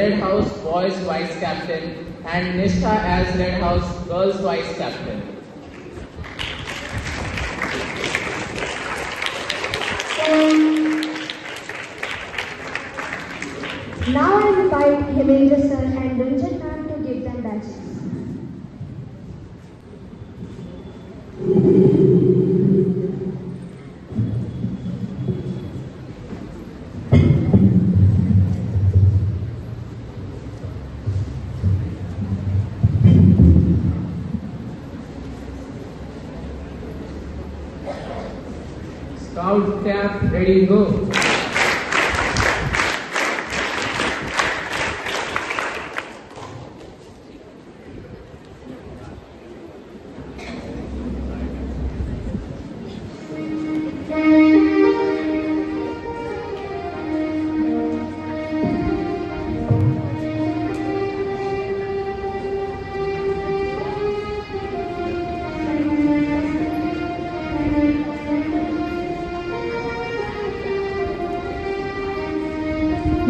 Red House Boys Vice Captain and Nishtha as Red House Girls Vice Captain. Now I invite Hemendra sir and Ranjan ma'am to give them badges. Scout cap, ready, go.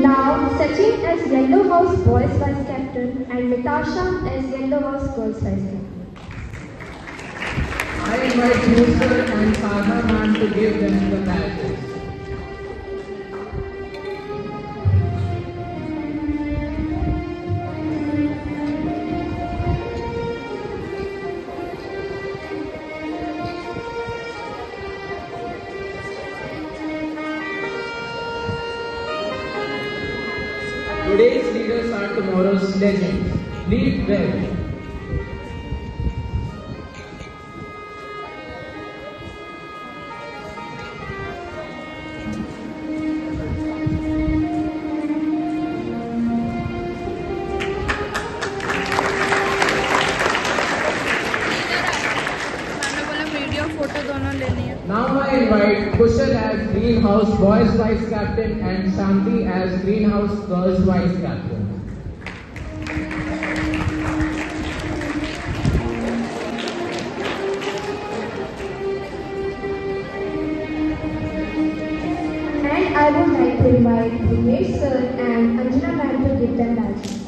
Now Sachin as Yellow House Boys Vice Captain and Natasha as Yellow House Girls Vice Captain. I invite Musa and Sadha ma'am to give them the badges. Today's leaders are tomorrow's legends. Lead well. Now I invite Kushal as Greenhouse Boys Vice Captain and Shanti as Greenhouse Girls Vice Captain. And I would like to invite Dinesh sir and Anjana ma'am to give them badges.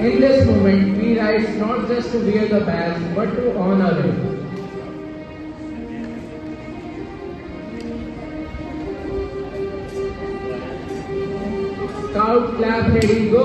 In this moment, we rise not just to wear the badge, but to honor it. Scout clap, ready, go.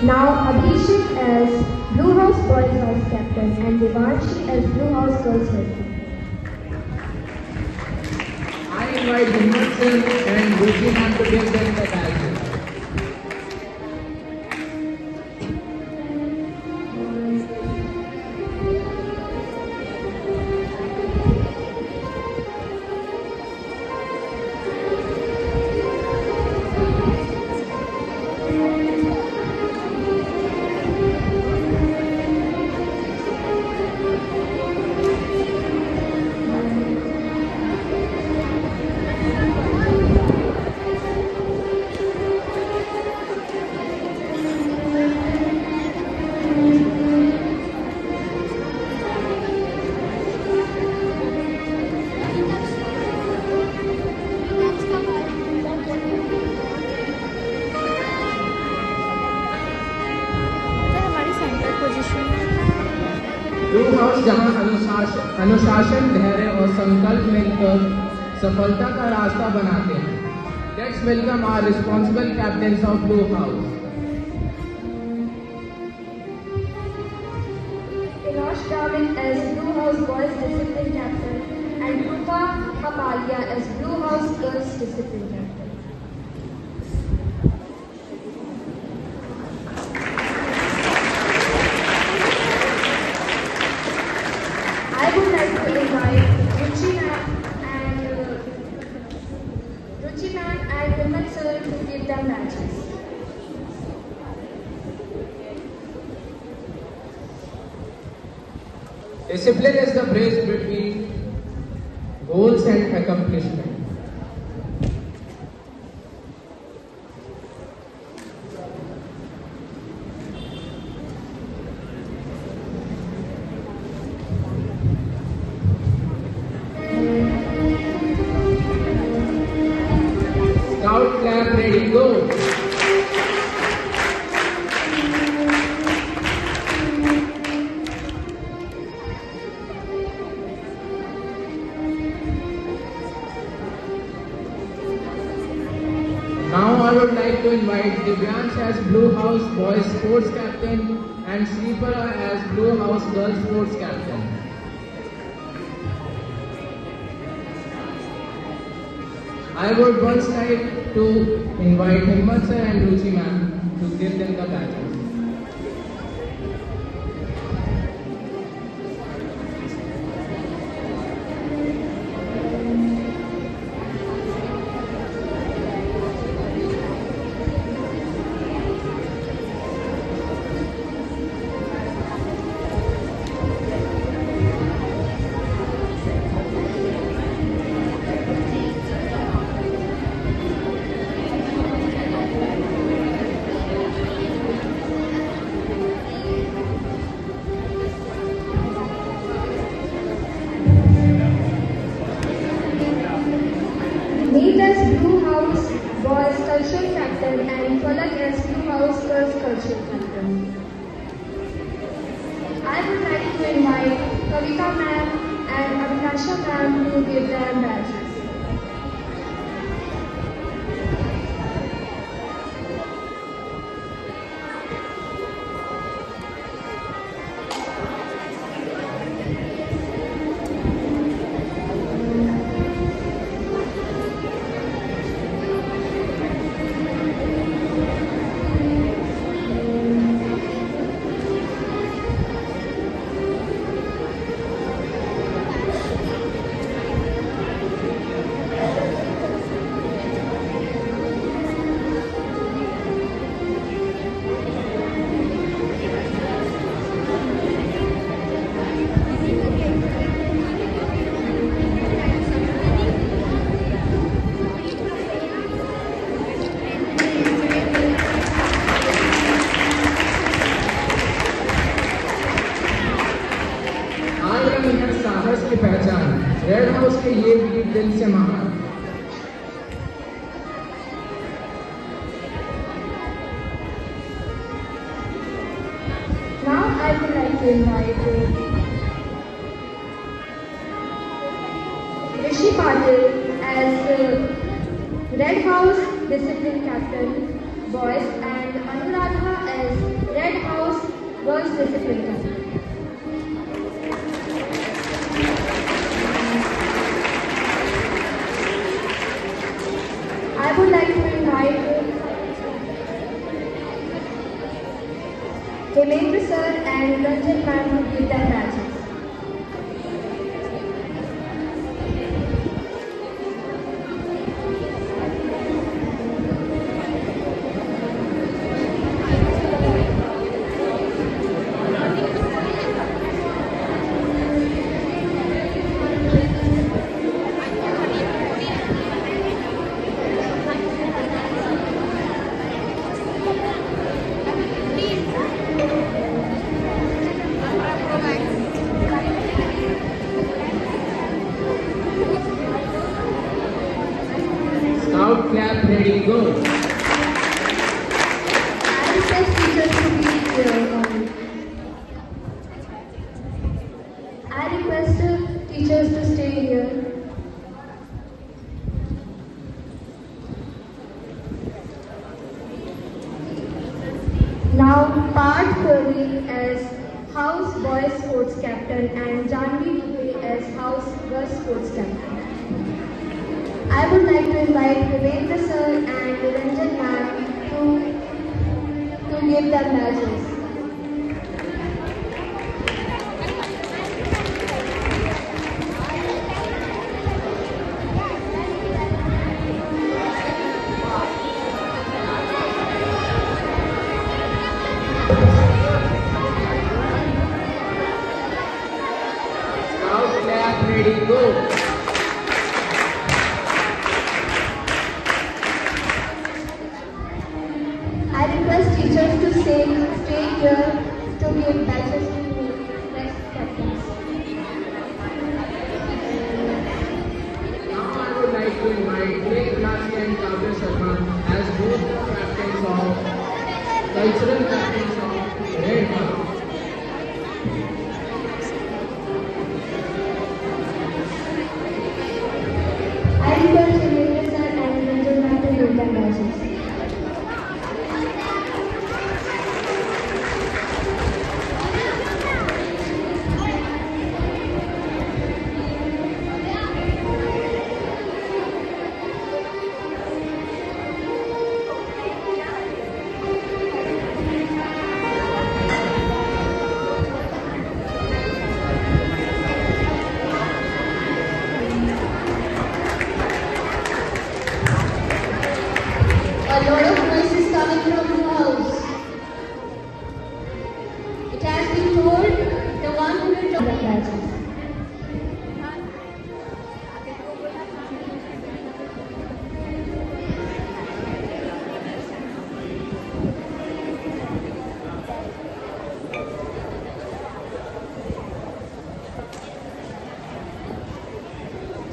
Now Abhishek as Blue House Boys Vice Captain and Devanshi as Blue House Girls Vice Captain. I invite Himmat sir and Ruchi ma'am to give them the badges. Blue house जहां अनुशासन, धैर्य और संकल्प मिलकर सफलता का रास्ता बनाते हैं. Let's welcome our responsible captains of Blue House. Enosh Dravid as Blue House Boys Discipline Captain and Rupa Kapalia as Blue House Girls Discipline Captain. I would like to invite Ruchi ma'am and Himmat sir to give them badges. Discipline is the bridge between goals and accomplishment. Scout clap, ready, go. Now I would like to invite Divyansh as Blue House Boys Sports Captain and Sripara as Blue House Girls Sports Captain. I would once like to invite Himmat sir and Ruchi ma'am to give them the badges. Meet as Blue House Boys Cultural Captain and Palak as Blue House Girls Cultural Captain. I would like to invite Kavita ma'am and Avinasha ma'am to give their badges. साहस की पहचान red house के ये वीर दिल से महान। Now I would like to invite Rishi Patil as Red House Discipline Captain Boys and Anuradha as Red House Girls Discipline Captain. I would like to invite Hemendra sir and Ranjan ma'am to give their badges. Scout clap, ready, go. I request teachers to be here. I request teachers to stay here. Now, Parth Kohli as House Boys Sports Captain and Janvi Dubey as House Girls Sports Captain. I would like to invite Devendra sir and Ranjan ma'am to give their badges. invite Blake Lassie and Kavya Sharma as both the captains of cultural captains of Red House. I request Vivek sir and Ranjan ma'am to lead the classes. A lot of noise is coming from the house. It has been told the one who will talk The classes.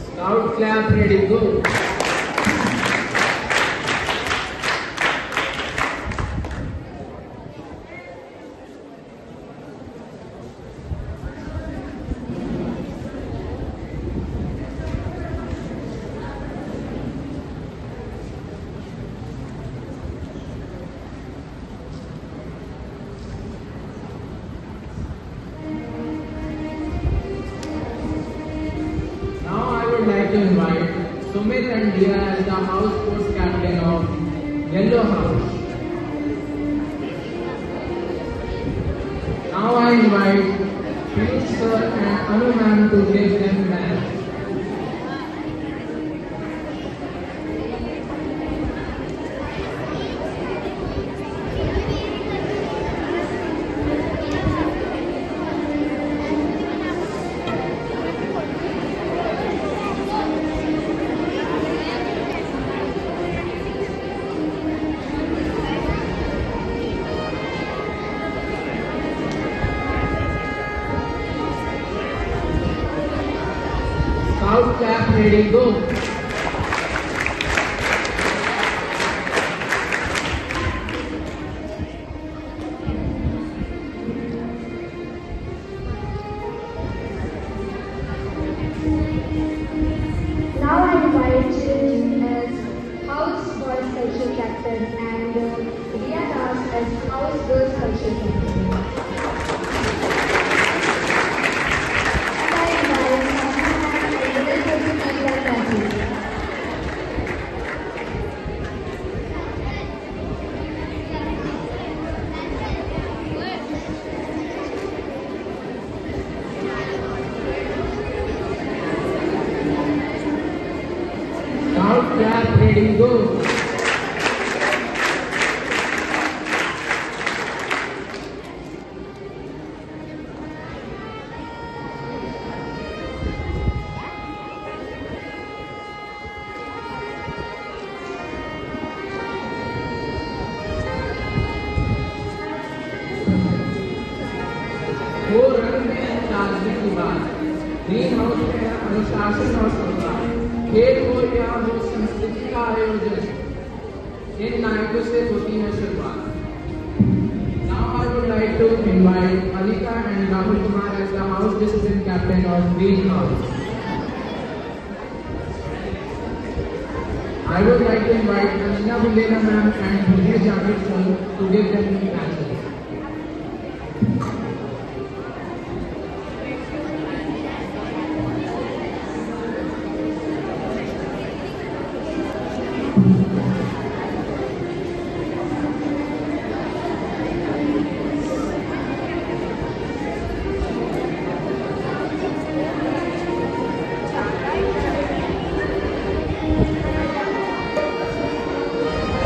Scout clap, ready, go. Now I would like to invite Sumit and Dia as the house sports captain of Yellow House. Now I invite Piyush sir and Anu ma'am to give them match. Scout clap, ready, go. Now I invite Shirin as House Boys Culture Captain and Riya Das as House Girls Culture Captain. And I invite Sasha and Vivek sir to lead the classes. Scout clap, ready, go. वो रंग में ताजगी की बात green house में अनुशासन और संस्कार खेल हो या हो संस्कृति का आयोजन इन नायकों से होती है शुरुआत Now I would like to invite Alika and Rahul Kumar as the house discipline captain of Green House. I would like to invite Anina Bulena ma'am and Bhuvnesh Javed sir to give them the matches.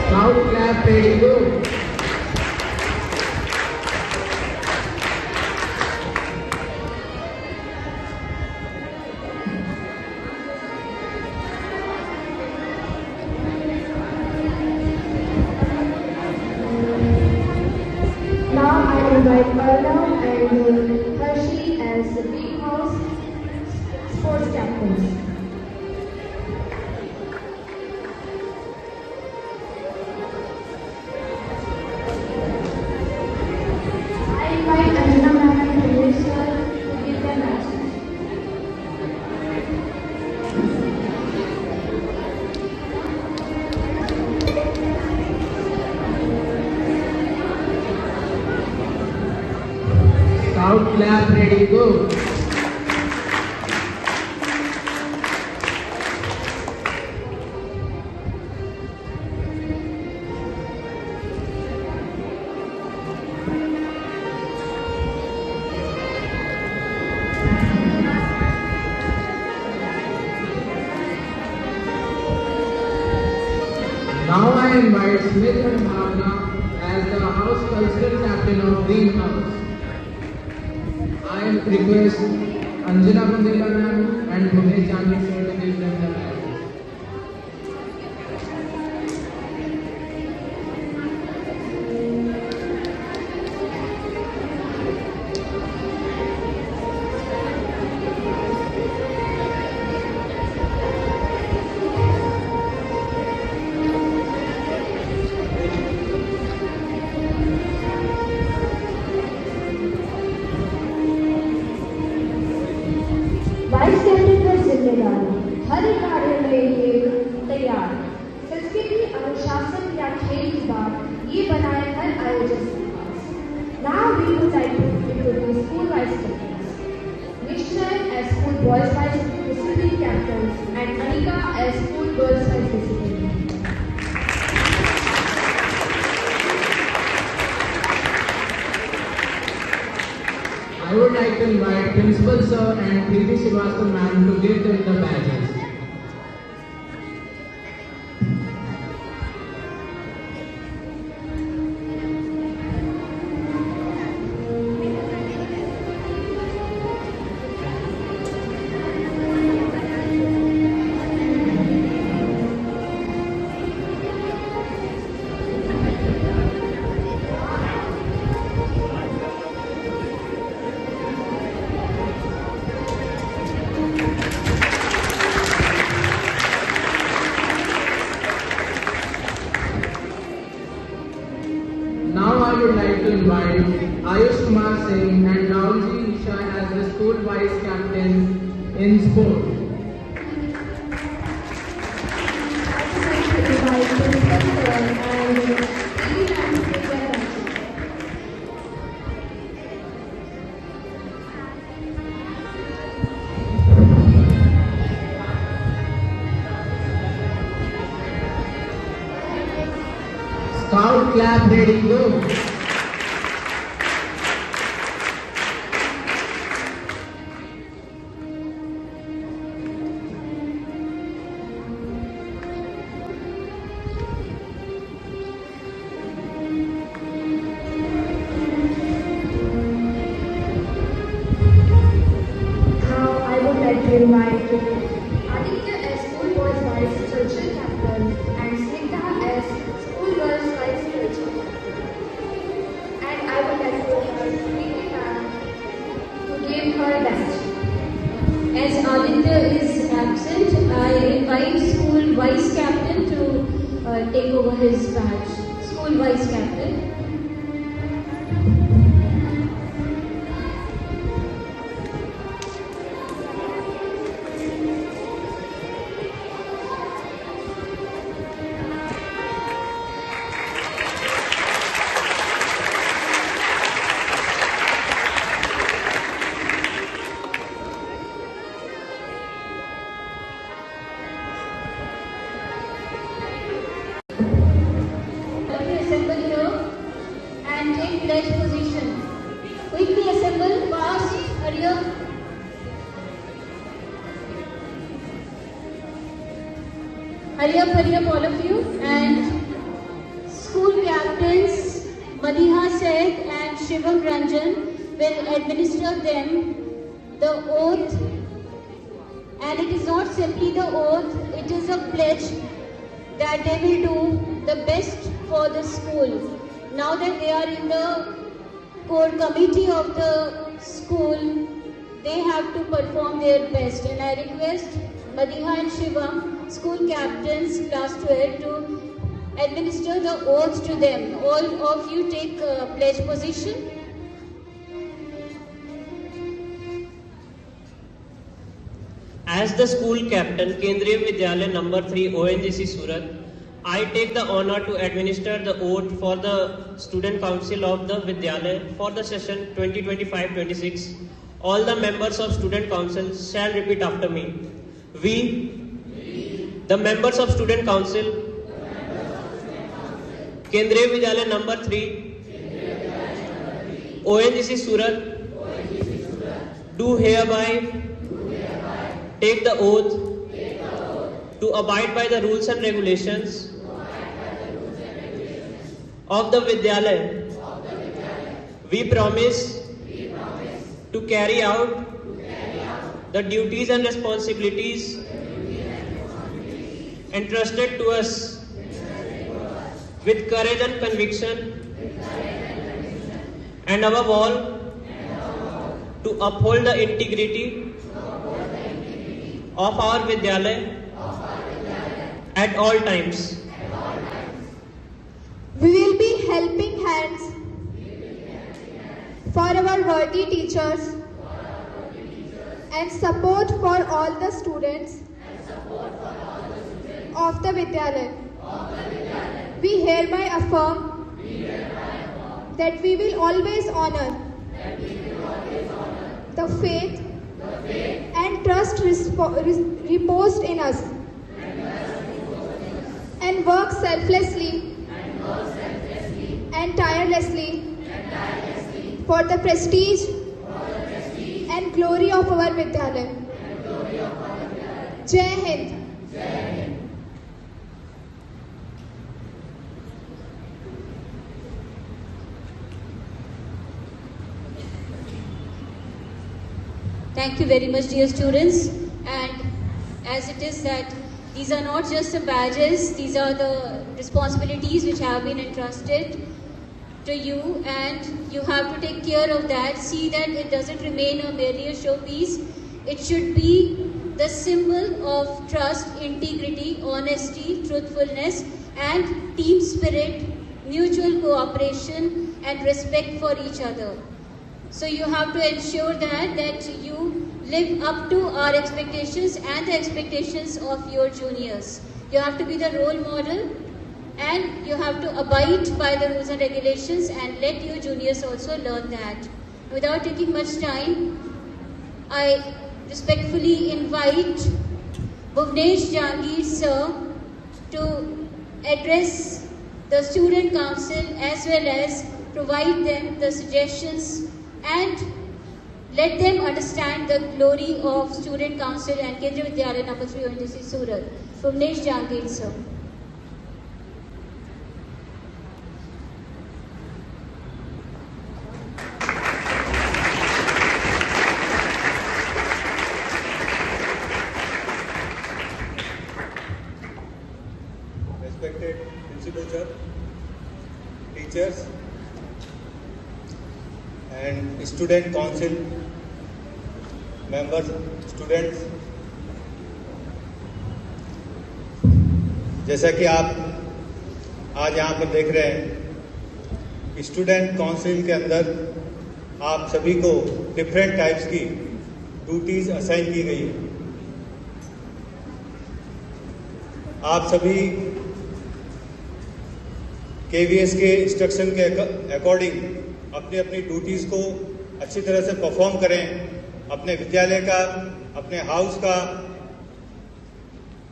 Scout clap, ready, go. Now I invite Arnav and Hershey as the Green House sports captains. Now I invite Smith and Bhavna as the house cultural captain of Green House. I request Anjana Bundela ma'am and Bhunesh Jani sir to give them the badges. Vice captain का जिम्मेदारी हर कार्य के लिए तैयार संस्कृति अनुशासन या खेल की बात ये बनाए हर आयोजन के पास। Now we would like to introduce school vice captains. Nishchay as school boys vice discipline captains and Anika as school girls vice discipline. I would like to invite Principal Sir and Preeti Srivastava ma'am to give them the badges. Now I would like to invite Ayush Kumar Singh and Rahulji Nisha as the school vice captain in sport. Scout clap ready go. Now I would like to invite Aditya as school boys vice cultural captain and Snigdha as school girls vice cultural captain. And I would like to invite Preeti ma'am to give her badge. As Aditya is absent, I invite school vice captain to take over his badge. School vice captain. Quickly assemble here and take pledge position. Quickly assemble, fast, hurry up. Hurry up all of you. And school captains Madiha Said and Shivam Ranjan will administer them the oath. And it is not simply the oath, it is a pledge that they will do the best for the school. Now that they are in the core committee of the school, they have to perform their best. And I request Madiha and Shivam, school captains class 12, to administer the oath to them. All of you take pledge position. As the school captain, Kendriya Vidyalaya number 3, ONGC Surat, I take the honor to administer the oath for the student council of the Vidyalaya for the session 2025-26. All the members of student council shall repeat after me. We, the members of student council, Kendriya Vidyalaya number 3, ONGC Surat, do hereby take the oath to abide by the rules and regulations of the Vidyalaya, we promise to carry out the duties and responsibilities entrusted to us with courage and conviction, and above all, to uphold the integrity of our Vidyalaya at all times. We will be helping hands for our worthy teachers and support for all the students of the Vidyalaya. We hereby affirm that we will always honor the faith and trust reposed in us and work selflessly and tirelessly for the prestige and glory of our Vidyalaya. Jai Hind. Thank you very much, dear students. And as it is that these are not just the badges, these are the responsibilities which have been entrusted to you, and you have to take care of that. See that it doesn't remain a merely a showpiece. It should be the symbol of trust, integrity, honesty, truthfulness, and team spirit, mutual cooperation, and respect for each other. So you have to ensure that you live up to our expectations and the expectations of your juniors. You have to be the role model, and you have to abide by the rules and regulations and let your juniors also learn that. Without taking much time, I respectfully invite Bhuvnesh Jangir sir to address the student council as well as provide them the suggestions and let them understand the glory of Student Council and Kendriya Vidyalaya No. 3 ONGC Surat. Bhuvnesh Jangir sir. Respected Principal Sir, teachers, and student council members, students, जैसा कि आप आज यहाँ पर देख रहे हैं, student council के अंदर आप सभी को डिफरेंट टाइप्स की ड्यूटीज असाइन की गई है। आप सभी केवीएस के इंस्ट्रक्शन के अकॉर्डिंग अपनी अपनी ड्यूटीज को अच्छी तरह से परफॉर्म करें, अपने विद्यालय का, अपने हाउस का,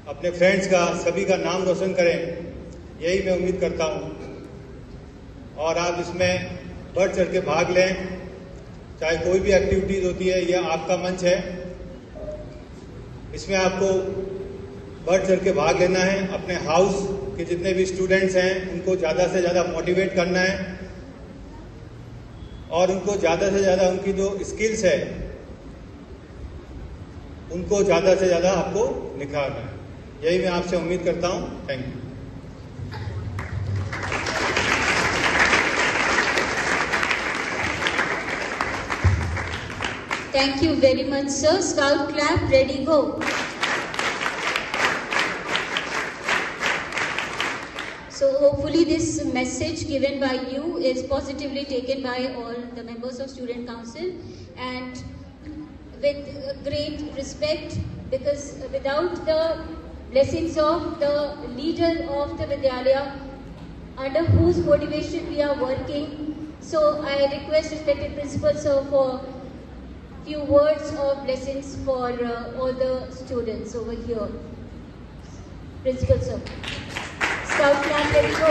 अपने फ्रेंड्स का, सभी का नाम रोशन करें, यही मैं उम्मीद करता हूं। और आप इसमें बढ़ चढ़ के भाग लें, चाहे कोई भी एक्टिविटीज होती है, यह आपका मंच है, इसमें आपको बढ़ चढ़ के भाग लेना है। अपने हाउस के जितने भी स्टूडेंट्स हैं उनको ज़्यादा से ज़्यादा मोटिवेट करना है और उनको ज़्यादा से ज़्यादा उनकी जो स्किल्स है उनको ज़्यादा से ज़्यादा आपको निखारना है। यही मैं आपसे उम्मीद करता हूँ। Thank you. Thank you very much, sir. Scout clap, ready, go. So hopefully this message given by you is positively taken by all the members of Student Council, and with great respect, because without the blessings of the leader of the Vidyalaya, under whose motivation we are working, so I request respected principal sir for few words of blessings for all the students over here. Principal sir. Scout clap, ready, go.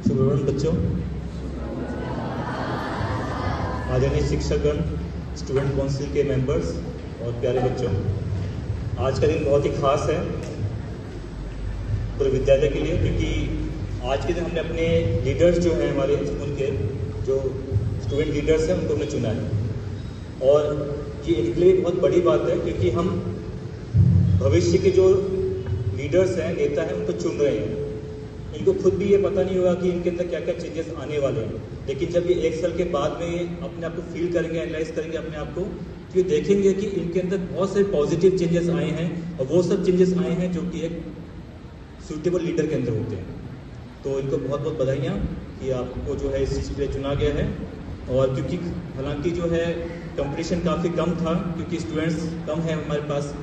शुभवन बच्चों, आदरणीय शिक्षकगण, student council के members और प्यारे बच्चों, आज का दिन बहुत ही खास है पूरे विद्यालय के लिए, क्योंकि आज के दिन हमने अपने लीडर्स जो हैं हमारे स्कूल के, जो स्टूडेंट लीडर्स हैं, उनको हमने चुना है। और ये इनके लिए बहुत बड़ी बात है, क्योंकि हम भविष्य के जो लीडर्स हैं, नेता हैं, उनको चुन रहे हैं। इनको खुद भी ये पता नहीं होगा कि इनके अंदर क्या क्या चेंजेस आने वाले हैं, लेकिन जब ये 1 साल के बाद में अपने आप को फील करेंगे, एनालाइज करेंगे अपने आप को, तो ये देखेंगे कि इनके अंदर बहुत सारे पॉजिटिव चेंजेस आए हैं, और वो सब चेंजेस आए हैं जो कि एक सूटेबल लीडर के अंदर होते हैं। तो इनको बहुत बहुत बधाइयाँ कि आपको जो है इस चीज़ के लिए चुना गया है। और क्योंकि हालांकि जो है कंपटीशन काफ़ी कम था, क्योंकि स्टूडेंट्स कम हैं हमारे पास,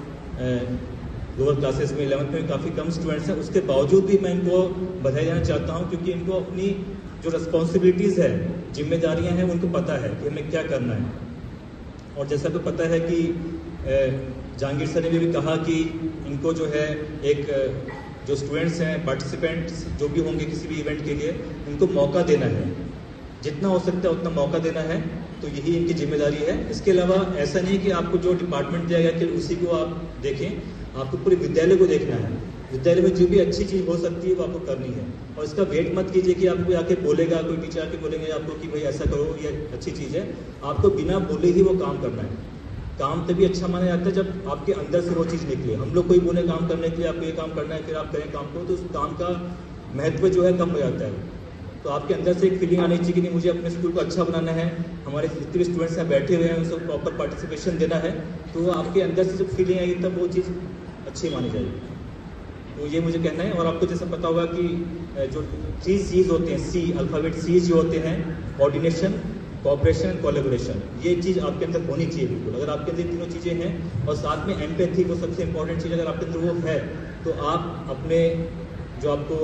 लोअर क्लासेस में 11th में काफ़ी कम स्टूडेंट्स हैं, उसके बावजूद भी मैं इनको बधाई देना चाहता हूं, क्योंकि इनको अपनी जो रिस्पॉन्सिबिलिटीज़ है, जिम्मेदारियां हैं, उनको पता है कि हमें क्या करना है। और जैसा तो पता है कि जहांगीर सर ने भी कहा कि इनको जो है एक जो स्टूडेंट्स हैं, पार्टिसिपेंट्स जो भी होंगे किसी भी इवेंट के लिए, उनको मौका देना है, जितना हो सकता है उतना मौका देना है। तो यही इनकी जिम्मेदारी है। इसके अलावा ऐसा नहीं कि आपको जो डिपार्टमेंट दिया गया कि उसी को आप देखें, आपको पूरे विद्यालय को देखना है। विद्यालय में जो भी अच्छी चीज़ हो सकती है वो आपको करनी है, और इसका वेट मत कीजिए कि आपको आके बोलेगा, कोई टीचर आके बोलेंगे आपको कि भाई ऐसा करो, ये अच्छी चीज़ है। आपको बिना बोले ही वो काम करना है। काम तभी अच्छा माना जाता है जब आपके अंदर से वो चीज़ निकले। हम लोग कोई बोले काम करने के लिए, आपको ये काम करना है, फिर आप करें काम को, तो उस काम का महत्व जो है कम हो जाता है। तो आपके अंदर से एक फीलिंग आनी चाहिए कि नहीं, मुझे अपने स्कूल को अच्छा बनाना है, हमारे जितने भी स्टूडेंट्स हैं बैठे हुए हैं उनको प्रॉपर पार्टिसिपेशन देना है। तो आपके अंदर से जब फीलिंग आएगी तब वो चीज़ अच्छी मानी जाएगी। तो ये मुझे कहना है। और आपको जैसा पता होगा कि जो 3 C's होते हैं, C अल्फ़ाबेट C's जो होते हैं, कोऑर्डिनेशन, कोऑपरेशन, कोलैबोरेशन, ये चीज़ आपके अंदर होनी चाहिए बिल्कुल। अगर आपके अंदर तीनों चीज़ें हैं और साथ में एम्पैथी, वो सबसे इंपॉर्टेंट चीज़ अगर आपके अंदर वो है, तो आप अपने जो आपको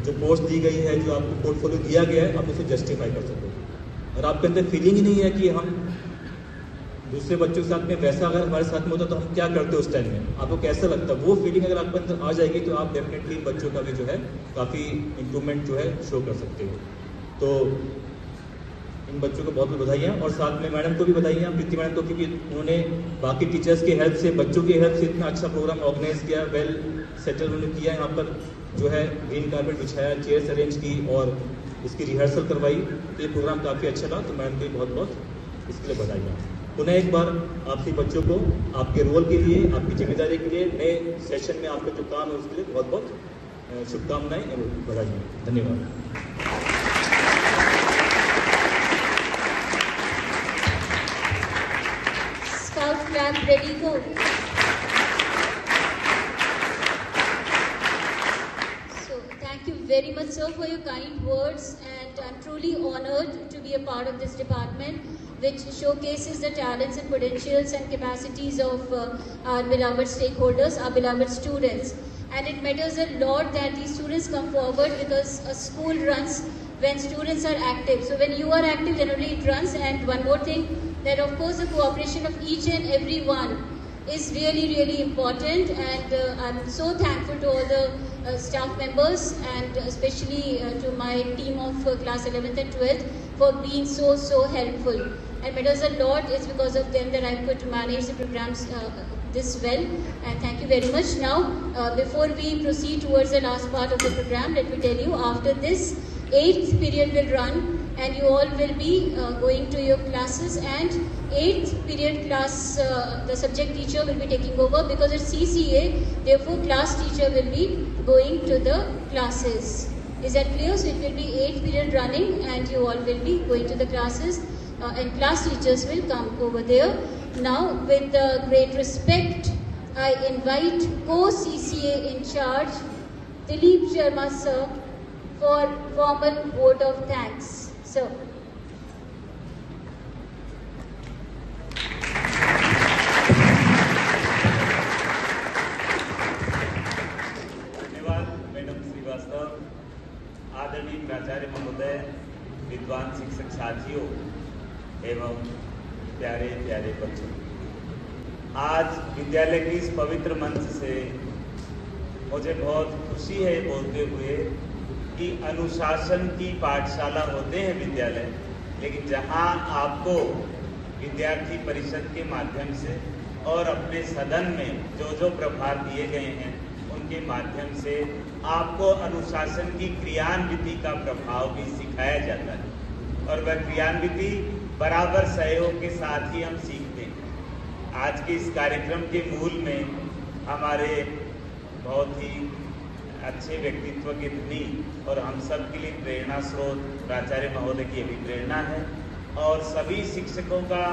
जो पोस्ट दी गई है, जो आपको पोर्टफोलियो दिया गया है, आप उसे जस्टिफाई कर सकोगे। और आपके अंदर फीलिंग ही नहीं है कि हम दूसरे बच्चों के साथ में वैसा अगर हमारे साथ में होता तो हम क्या करते उस टाइम में, आपको कैसा लगता, वो फीलिंग अगर आपके अंदर आ जाएगी तो आप डेफिनेटली बच्चों का भी जो है काफ़ी इम्प्रूवमेंट जो है शो कर सकते हो। तो इन बच्चों को बहुत बहुत बधाइयाँ, और साथ में मैडम को भी बधाइयाँ, प्रीति मैडम को, क्योंकि उन्होंने बाकी टीचर्स की हेल्प से, बच्चों की हेल्प से इतना अच्छा प्रोग्राम ऑर्गेनाइज किया, वेल सेटल उन्होंने किया। यहाँ पर जो है ग्रीन कारपेट बिछाया, चेयर्स अरेंज की और इसकी रिहर्सल करवाई, तो ये प्रोग्राम काफ़ी अच्छा था। तो मैडम को बहुत बहुत इसके लिए बधाइयाँ। पुनः एक बार आप सभी बच्चों को आपके रोल के लिए, आपकी जिम्मेदारी के लिए, नए सेशन में आपका जो काम है उसके लिए बहुत बहुत शुभकामनाएं और बधाइयाँ। धन्यवाद। Scout flag ready, go. So thank you very much, sir, for your kind words, and I'm truly honored to be a part of this department, which showcases the talents and potentials and capacities of our beloved stakeholders, our beloved students. And it matters a lot that these students come forward, because a school runs when students are active. So when you are active, generally it runs. And one more thing, that of course the cooperation of each and every one is really, really important. And I'm so thankful to all the staff members, and especially to my team of class 11th and 12th for being so helpful. And matters a lot. It's because of them that I could manage the programs this well. And thank you very much. Now, before we proceed towards the last part of the program, let me tell you, after this, 8th period will run, and you all will be going to your classes. And 8th period class, the subject teacher will be taking over, because it's CCA. Therefore, class teacher will be going to the classes. Is that clear? So it will be 8th period running, and you all will be going to the classes. And class teachers will come over there. Now, with great respect, I invite co-CCA in charge, Dilip Sharma sir, for formal vote of thanks. Sir. धन्यवाद madam Srivastava, आदरणीय प्राचार्य महोदय, विद्वान शिक्षक साथियों एवं प्यारे प्यारे बच्चों, आज विद्यालय के इस पवित्र मंच से मुझे बहुत खुशी है बोलते हुए कि अनुशासन की पाठशाला होते हैं विद्यालय, लेकिन जहां आपको विद्यार्थी परिषद के माध्यम से और अपने सदन में जो जो प्रभार दिए गए हैं उनके माध्यम से आपको अनुशासन की क्रियान्विति का प्रभाव भी सिखाया जाता है और वह क्रियान्विति बराबर सहयोग के साथ ही हम सीखते हैं। आज के इस कार्यक्रम के मूल में हमारे बहुत ही अच्छे व्यक्तित्व के धनी और हम सब के लिए प्रेरणा स्रोत प्राचार्य महोदय की अभिप्रेरणा है और सभी शिक्षकों का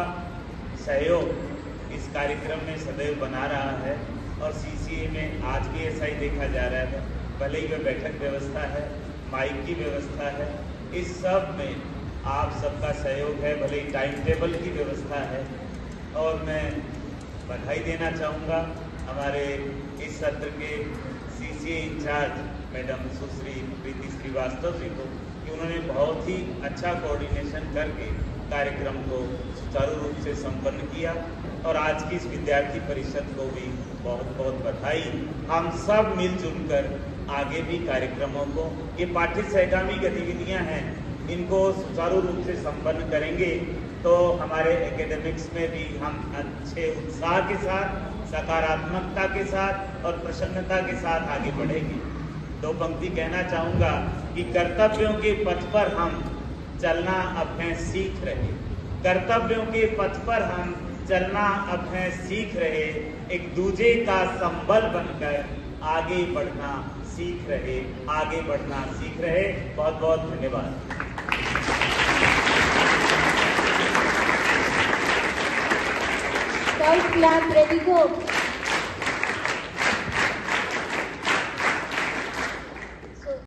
सहयोग इस कार्यक्रम में सदैव बना रहा है और CCA में आज भी ऐसा ही देखा जा रहा है। भले ही वह बैठक व्यवस्था है, माइक की व्यवस्था है, इस सब में आप सबका सहयोग है, भले ही टाइम टेबल की व्यवस्था है। और मैं बधाई देना चाहूँगा हमारे इस सत्र के CCA इंचार्ज मैडम सुश्री प्रीति श्रीवास्तव जी को कि उन्होंने बहुत ही अच्छा कोऑर्डिनेशन करके कार्यक्रम को सुचारू रूप से संपन्न किया और आज की इस विद्यार्थी परिषद को भी बहुत बहुत बधाई। हम सब मिलजुल कर आगे भी कार्यक्रमों को, ये पाठ्य सहगामी गतिविधियां हैं, इनको सुचारू रूप से संपन्न करेंगे तो हमारे एकेडमिक्स में भी हम अच्छे उत्साह के साथ, सकारात्मकता के साथ और प्रसन्नता के साथ आगे बढ़ेंगे। दो पंक्ति कहना चाहूँगा कि कर्तव्यों के पथ पर हम चलना अब हैं सीख रहे, कर्तव्यों के पथ पर हम चलना अब हैं सीख रहे, एक दूजे का संबल बनकर आगे बढ़ना सीख रहे, आगे बढ़ना सीख रहे। बहुत बहुत धन्यवाद। Scout clap, ready go.